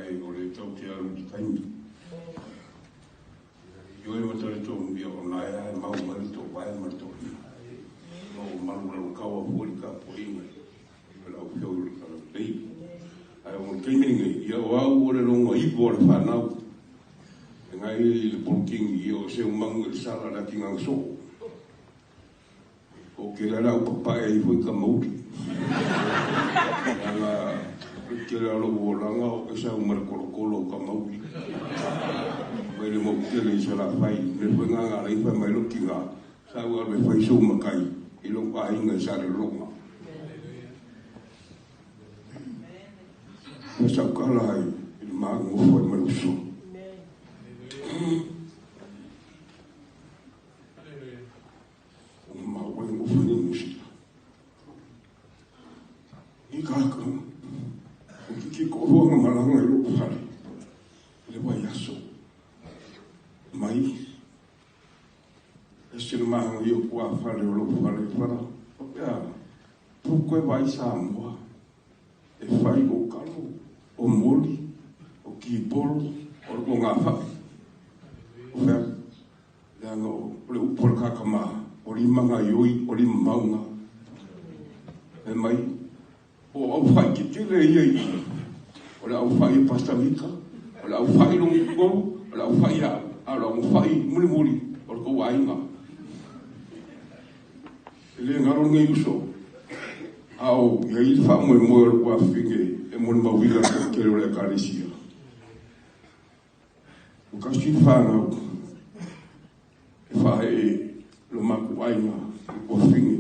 ai o le tau te aru ki taimi. Yo e matare tō mbia o nai ai mau mari tō vai mari tō hi. Mau maru lau kaua puari ka poinga. I lau whiau i ka rei. Ai o keiminga ia o au o le rongo ipo o le whanau. E ngai le polokingi i o se umangu le sala la ki ngang so. O ke la lau papai i hui ka mauki. Nga ke la lau o langa o ke sa umar kolo ka mauki. Mai le mauki le isa la whai. Le hui nganga la iwha mai loki ngā. Sa ua me whai sou makai. I lo ka inga sa le longa. Nga sa ukala ai. I le maa ngofo ai maruso. Kaka, o ki ko roa malanga i loko hare, le wai aso. Mai, e sila mahanga i o kua whare o loko hare whara. O pia, puko e wai sa mua, e whai o kalo, o moli, o ki polo, o loko ngā whai. O pia, le anga o le upora kakama, o rimanga ioi, o rim maunga. E mai, o au whai ki tele ia i. O le au whai e pastamika, o le au whai longi koro, o le au whai a, o le au whai muli muli, o le kou ainga. E le ngaro ngai uso, au ia i whamu e moe o le kua whige, e moni mawila ka kere o le karesia. O kasi whanau, e whae e lo maku ainga, o kua whige.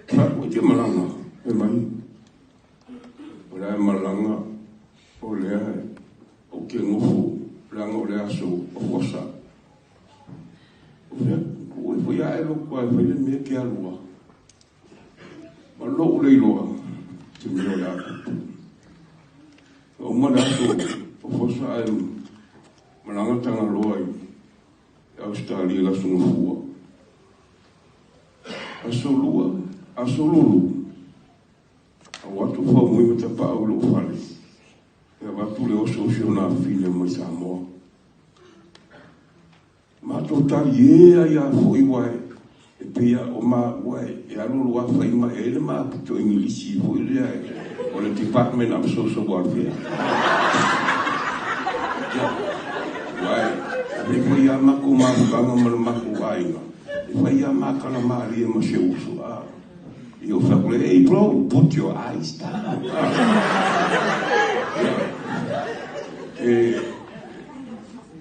Kako e te malanga, e mai, o lea malanga, o lea, o ke ngofo, langa o lea so, o fosa. O lea, o e fwia e lo kwa, e fwile mea ke alua. Ma lo o leiloa, te mea o lea kutu. O ma lea so, o fosa e malanga tanga loa i, e Australia la sunufua. Aso lua, aso lulu. Watu whau mui me te pao lo whare. E watu le oso osio nā whine mai Samoa. Mātou tai ea ia hoi wai. E pia o mā wai. E alulu a whai mai e le mā pito ingilisi hoi lea e. O le Department of Social Welfare. Wai. E whai a mako mākanga mara mako wainga. E whai a mākana māri e ma se uso a. Eu falei, hey bro, put your eyes down. E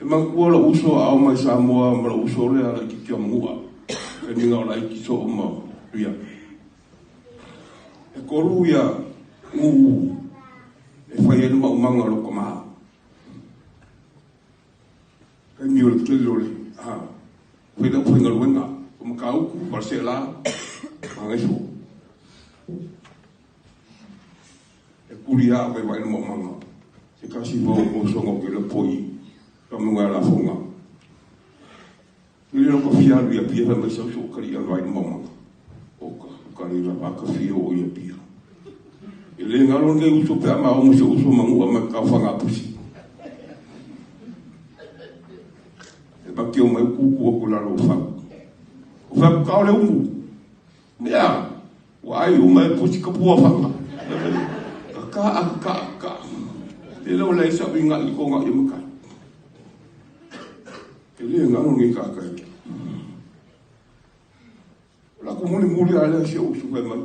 manguola uso au mai Samoa, mara uso le ala ki kia mua. E ninga o lai ki so o ma, ria. E koru ia, e whai enu ma umanga loko maa. E mi o le kilore, whai lau whai ngaruenga, o makauku, Marcela, mangeso. E kuria a vai mo manga. Se kasi vo o songo ke le poi. Ka munga la fonga. Ni lo ko fia ria pia me so so kari vai mo manga. O ka ni la ka fia o ia pia. E le ngalo nge uso pe ma o mo so mangu ma ka fanga pusi. E ba ki o mai ku ko la lo fa. O fa ka le umu. Mea. Wai o mai pusi ka pua fanga. Ka. Te lau lai sa winga i konga i makai. Te lea ngā ngi kākai. Lako muli ala se usu kai mai.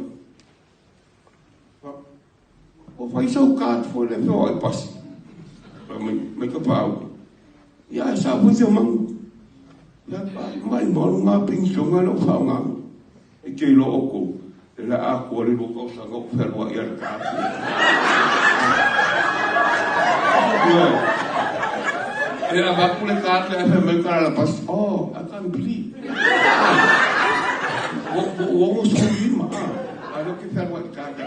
O whai sau kātu fo le whio ai pasi. Mai ka pāu. Ia e sa whi o mangu. Ia mai maru ngā pingsonga lau whao ngā. E kei lo oko. E la a kua le lo kausa ngau wherua i ala kātu. E a vakule kātu e whe mai kara la pas. Oh, I can't believe. O so ima. A lo ki wherua i kātu.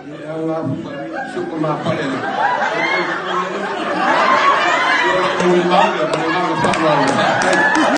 E a ngā pupari. Suko mā pare na. E a ngā pupari. E a ngā pupari.